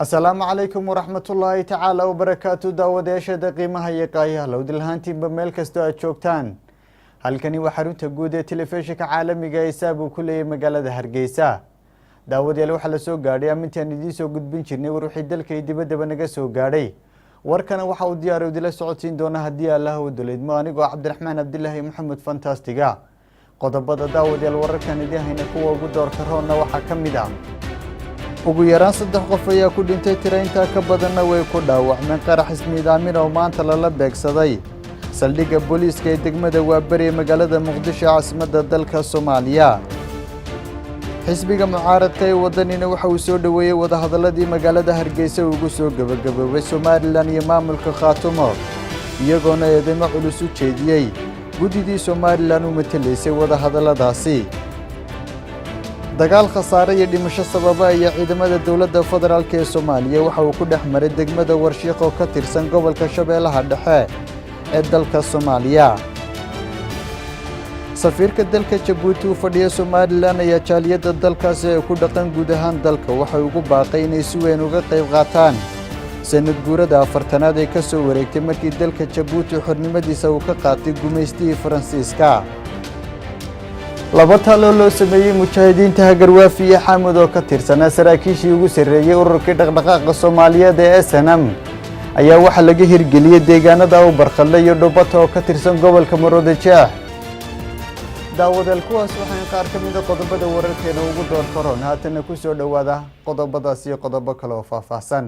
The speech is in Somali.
السلام عليكم ورحمة الله تعالى وبركاته داود يشهد قيمها يقايا لو دلهانتي بميل كستو أتشوكتان halkani waa xarunta guud ee telefishinka caalamiga ee Saabu kulay magaalada Hargeysa daawad yeel waxa la soo gaadhay amintaan idin soo gudbin jirnay wixii dalka dibadda naga soo gaadhay warkana waxa uu diyaar u dila socodsiin doona hadii Allah uu duleedmo anigoo Cabdiraxmaan Abdullaahi Maxamed fantastiga qodobada daawad yeel wararkan idin hayna kuwa ugu doorka roona waxa kamid ah ugu yaraan 3 qof ayaa ku dhintay tiraynta ka badanna way ku dhaawacmeen qarax ismiidaamin oo maanta la beegsaday saldhigga booliiska ee degmada Waabari magaalada Muqdisho caasimadda dalka Soomaaliya xisbiga mucaaradka ee wadanina waxa uu soo dhaweeyay wada hadaladii magaalada Hargeysa ugu soo gabagabay Somaliland iyo maamulka Khaatumo iyagoona eedeymo culus u jeediyay gudidii Somaliland u mataleysay wada hadaladaasi dagaal khasaare iyo dhimasho sababa ay ciidamada dawladda federaalka ee Soomaaliya waxa uu ku dhaxmaray degmada Warshiiq oo ka tirsan gobolka Shabeellaha Dhexe ee dalka Soomaaliya safiirka dalka Djibouti u fadhiya Somaliland ayaa jaaliyada dalkaasi ku dhaqan guud ahaan dalka waxa uu ugu baaqay inay si weyn uga qayb qaataan sanad guurada afartanaad ee ka soo wareegtay markii dalka Djibouti xornimadiisa uu ka qaatay gumeystii Faransiiska laba talo loo sameeyay mujaahidiinta Hagarwaafi iyo Xamuud oo ka tirsan saraakiishii ugu sareeyay ururka dhaqdhaqaaqa Soomaaliyeed ee SNM ayaa waxa laga hirgeliyay deegaanada u barqadlay iyo Dhubato oo ka tirsan gobolka Maroodijeex daawadal kuwaas waxaan qaar ka mid ah qodobada wararkeena ugu door koron haatan ku soo dhawaada qodobadaas iyo qodobo kale oo faahfaahsan